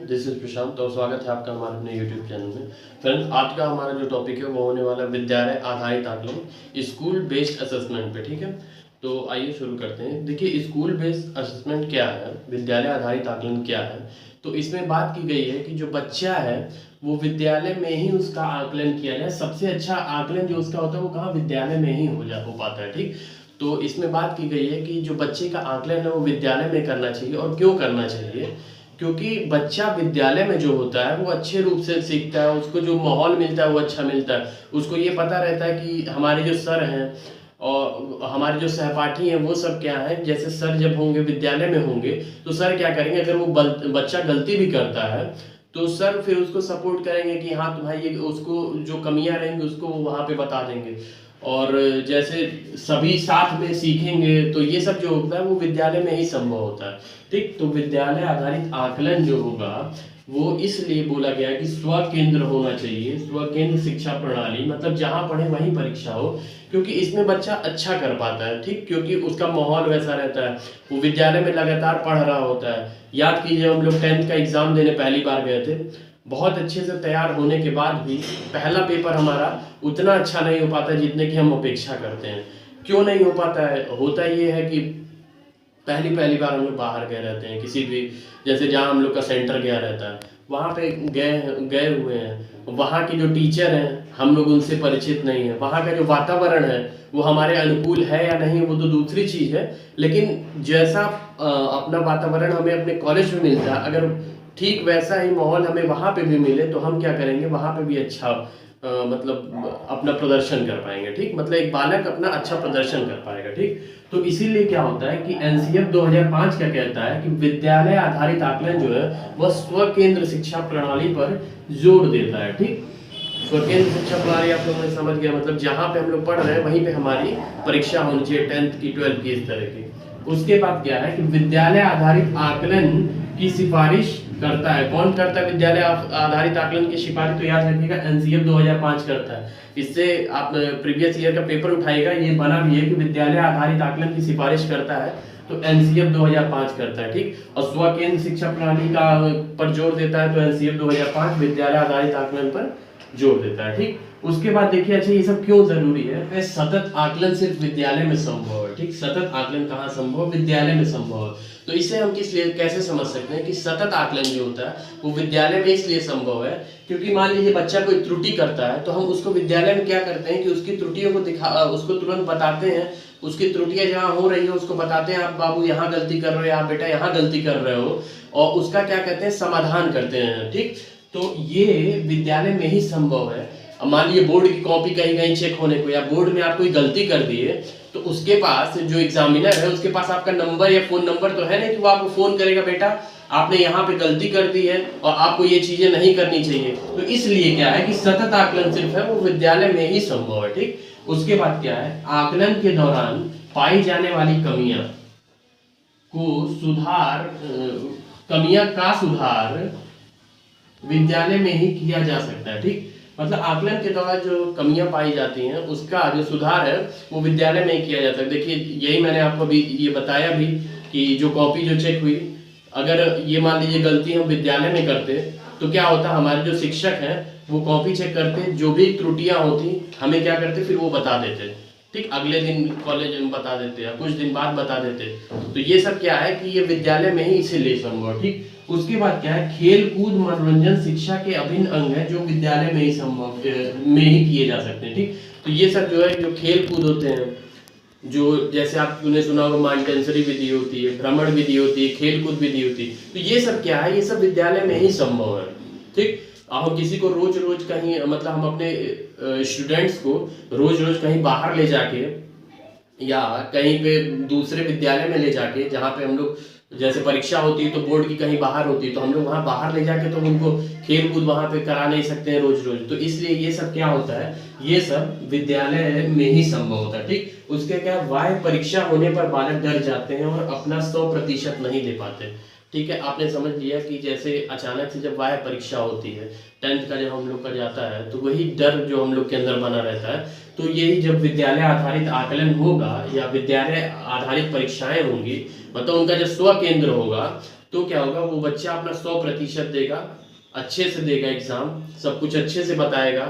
This is प्रशांत और स्वागत है आपका हमारे अपने यूट्यूब चैनल में। फ्रेंड्स, आज का हमारा जो टॉपिक है वो होने वाला है विद्यालय आधारित आकलन स्कूल बेस्ड असेसमेंट पे। ठीक है, तो आइए शुरू करते हैं। देखिए, स्कूल बेस्ड असेसमेंट क्या है, विद्यालय आधारित आकलन क्या है। तो इसमें बात की गई है कि जो बच्चा है वो विद्यालय में ही उसका आकलन किया जाए। सबसे अच्छा आकलन जो उसका होता है वो कहाँ, विद्यालय में ही हो पाता है। ठीक, तो इसमें बात की गई है कि जो बच्चे का आकलन है वो विद्यालय में करना चाहिए। और क्यों करना चाहिए? क्योंकि बच्चा विद्यालय में जो होता है वो अच्छे रूप से सीखता है, उसको जो माहौल मिलता है वो अच्छा मिलता है। उसको ये पता रहता है कि हमारे जो सर हैं और हमारे जो सहपाठी हैं वो सब क्या है। जैसे सर जब होंगे विद्यालय में होंगे तो सर क्या करेंगे, अगर वो बच्चा गलती भी करता है तो सर फिर उसको सपोर्ट करेंगे कि हाँ तुम्हारी ये, उसको जो कमियां रहेंगी उसको वहाँ पे बता देंगे। और जैसे सभी साथ में सीखेंगे तो ये सब जो होता है वो विद्यालय में ही संभव होता है। ठीक, तो विद्यालय आधारित आकलन जो होगा वो इसलिए बोला गया है कि स्व केंद्र होना चाहिए। स्व केंद्र शिक्षा प्रणाली मतलब जहाँ पढ़े वहीं परीक्षा हो, क्योंकि इसमें बच्चा अच्छा कर पाता है। ठीक, क्योंकि उसका माहौल वैसा रहता है, वो विद्यालय में लगातार पढ़ रहा होता है। याद कीजिए, हम लोग 10th का एग्जाम देने पहली बार गए थे, बहुत अच्छे से तैयार होने के बाद भी पहला पेपर हमारा उतना अच्छा नहीं हो पाता जितने की हम अपेक्षा करते हैं। क्यों नहीं हो पाता है? होता ये है कि पहली बार हम लोग बाहर गए रहते हैं, किसी भी जैसे जहाँ हम लोग का सेंटर गया रहता है वहाँ पे गए गए हुए हैं। वहाँ के जो टीचर हैं हम लोग उनसे परिचित नहीं है। वहाँ का जो वातावरण है वो हमारे अनुकूल है या नहीं वो तो दूसरी चीज़ है, लेकिन जैसा अपना वातावरण हमें अपने कॉलेज में मिलता है, अगर ठीक वैसा ही माहौल हमें वहाँ पे भी मिले तो हम क्या करेंगे, वहाँ पे भी अच्छा मतलब अपना प्रदर्शन कर पाएंगे। ठीक, मतलब एक बालक अपना अच्छा प्रदर्शन कर पाएगा। ठीक, तो इसीलिए क्या होता है कि एनसीएफ 2005 क्या कहता है कि विद्यालय आधारित आकलन जो है वह स्व केंद्र शिक्षा प्रणाली पर जोर देता है। ठीक, स्व केंद्र शिक्षा प्रणाली आप लोगों ने समझ गया, मतलब जहाँ पे हम लोग पढ़ रहे हैं वहीं पे हमारी परीक्षा होनी चाहिए, 10th की 12th की इस तरह की। उसके बाद क्या है कि विद्यालय आधारित आकलन की सिफारिश करता है। कौन करता है विद्यालय आधारित आकलन की सिफारिश? तो याद रखिएगा, एनसीएफ 2005 करता है। इससे आप प्रीवियस ईयर का पेपर उठाइएगा, ये बना भी है कि विद्यालय आधारित आकलन की सिफारिश करता है तो एनसीएफ 2005 करता है। ठीक, और स्व केंद्र शिक्षा प्रणाली का पर जोर देता है तो एनसीएफ 2005 विद्यालय आधारित आकलन पर जोर देता है। ठीक, उसके बाद देखिए, अच्छा ये सब क्यों जरूरी है? सतत आकलन सिर्फ विद्यालय में संभव है। ठीक, सतत आकलन कहाँ संभव? विद्यालय में संभव है। तो इसे हम कैसे समझ सकते हैं कि सतत आकलन जो होता है वो विद्यालय में इसलिए संभव है क्योंकि मान लीजिए बच्चा कोई त्रुटि करता है तो हम उसको विद्यालय में क्या करते हैं कि उसकी त्रुटियों को उसको तुरंत बताते हैं। उसकी त्रुटियां जहाँ हो रही है उसको बताते हैं, आप बाबू यहाँ गलती कर रहे हो, आप बेटा यहाँ गलती कर रहे हो, और उसका क्या कहते हैं, समाधान करते हैं। ठीक, तो ये विद्यालय में ही संभव है। अब मान लीजिए बोर्ड की कॉपी कहीं कहीं चेक होने को, या बोर्ड में आप कोई गलती कर दिए तो उसके पास जो एग्जामिनर है उसके पास आपका नंबर या फोन नंबर तो है नहीं कि वो आपको फोन करेगा, बेटा आपने यहाँ पे गलती कर दी है और आपको ये चीजें नहीं करनी चाहिए। तो इसलिए क्या है कि सतत आकलन सिर्फ है वो विद्यालय में ही संभव है। ठीक, उसके बाद क्या है, आकलन के दौरान पाई जाने वाली कमियां का सुधार विद्यालय में ही किया जा सकता है। ठीक, मतलब आकलन के दौरान जो कमियां पाई जाती हैं उसका जो सुधार है वो विद्यालय में ही किया जाता है। देखिए, यही मैंने आपको अभी ये बताया भी कि जो कॉपी जो चेक हुई, अगर ये मान लीजिए गलती हम विद्यालय में करते तो क्या होता, हमारे जो शिक्षक हैं वो कॉपी चेक करते, जो भी त्रुटियां होती हमें क्या करते, फिर वो बता देते। ठीक, अगले दिन कॉलेज में बता देते या कुछ दिन बाद बता देते। तो ये सब क्या है कि ये विद्यालय में ही इसीलिए संभव। ठीक, उसके बाद क्या है, खेल कूद मनोरंजन शिक्षा के अभिन्न अंग है जो विद्यालय में ही संभव में ही किए जा सकते हैं। ठीक, तो ये सब जो है, जो खेल कूद होते हैं, जो जैसे आपने सुना होगा मानटेंसरी विधि होती है, भ्रमण विधि होती है, खेल कूद विधि होती है, तो ये सब क्या है, ये सब विद्यालय में ही संभव है। ठीक, हम किसी को रोज रोज कहीं, मतलब हम अपने स्टूडेंट्स को रोज रोज कहीं बाहर ले जाके या कहीं पे दूसरे विद्यालय में ले जाके, जहाँ पे हम लोग जैसे परीक्षा होती है तो बोर्ड की कहीं बाहर होती है तो हम लोग वहाँ बाहर ले जाके तो उनको खेल कूद वहाँ पे करा नहीं सकते हैं रोज रोज। तो इसलिए ये सब क्या होता है, ये सब विद्यालय में ही संभव होता है। ठीक, उसके क्या, वाह्य परीक्षा होने पर बालक डर जाते हैं और अपना 100% नहीं दे पाते। ठीक है, आपने समझ लिया कि जैसे अचानक से जब वाह्य परीक्षा होती है 10th का जब हम लोग का जाता है तो वही डर जो हम लोग के अंदर बना रहता है। तो यही जब विद्यालय आधारित आकलन होगा या विद्यालय आधारित परीक्षाएं होंगी, मतलब उनका जो स्व केंद्र होगा तो क्या होगा, वो बच्चा अपना 100% देगा, अच्छे से देगा एग्जाम, सब कुछ अच्छे से बताएगा,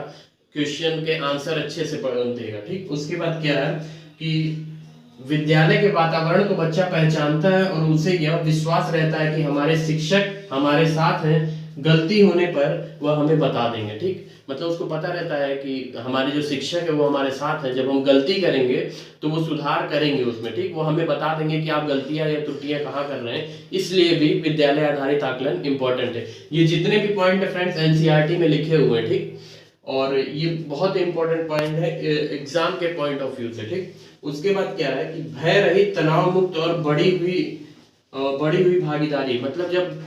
क्वेश्चन के आंसर अच्छे से देगा। ठीक, उसके बाद क्या है कि विद्यालय के वातावरण को बच्चा पहचानता है और उसे यह विश्वास रहता है कि हमारे शिक्षक हमारे साथ हैं, गलती होने पर वह हमें बता देंगे। ठीक, मतलब उसको पता रहता है कि हमारे जो शिक्षक है वो हमारे साथ हैं, जब हम गलती करेंगे तो वो सुधार करेंगे उसमें। ठीक, वो हमें बता देंगे कि आप गलतियां या त्रुटियां कहाँ कर रहे हैं। इसलिए भी विद्यालय आधारित आकलन इंपॉर्टेंट है। ये जितने भी पॉइंट है फ्रेंड्स एनसीईआरटी में लिखे हुए हैं। ठीक, और ये बहुत इंपॉर्टेंट पॉइंट है एग्जाम के पॉइंट ऑफ व्यू से। ठीक, उसके बाद क्या है कि भय रहित, तनाव मुक्त और बढ़ी हुई भागीदारी। मतलब जब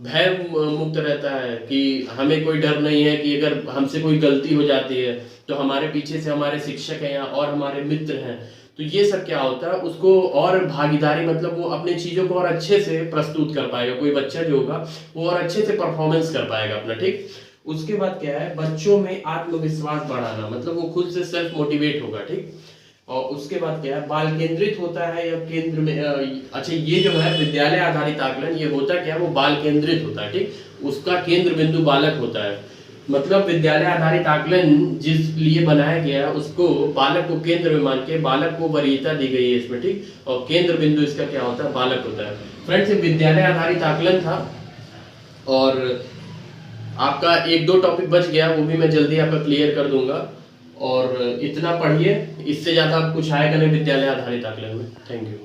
भय मुक्त रहता है कि हमें कोई डर नहीं है कि अगर हमसे कोई गलती हो जाती है तो हमारे पीछे से हमारे शिक्षक हैं और हमारे मित्र हैं, तो ये सब क्या होता है, उसको और भागीदारी, मतलब वो अपने चीजों को और अच्छे से प्रस्तुत कर पाएगा। कोई बच्चा जो होगा वो और अच्छे से परफॉर्मेंस कर पाएगा अपना। ठीक, उसके बाद क्या है, बच्चों में आत्मविश्वास बढ़ाना, मतलब वो खुद से सेल्फ मोटिवेट होगा। ठीक, और उसके बाद क्या है, बाल केंद्रित होता है या केंद्र में अच्छा, ये जो है विद्यालय आधारित आकलन, ये होता क्या है, वो बाल केंद्रित होता है। ठीक, उसका केंद्र बिंदु बालक होता है। मतलब विद्यालय आधारित आकलन जिस लिए बनाया गया है उसको बालक को केंद्र में मान के बालक को वरीयता दी गई है इसमें। ठीक, और केंद्र बिंदु इसका क्या होता है, बालक होता है। फ्रेंड्स, ये विद्यालय आधारित आकलन था और आपका 1-2 टॉपिक बच गया, वो भी मैं जल्दी आपका क्लियर कर दूंगा। और इतना पढ़िए, इससे ज्यादा आप कुछ आएगा नहीं विद्यालय आधारित आकलन में। Thank you.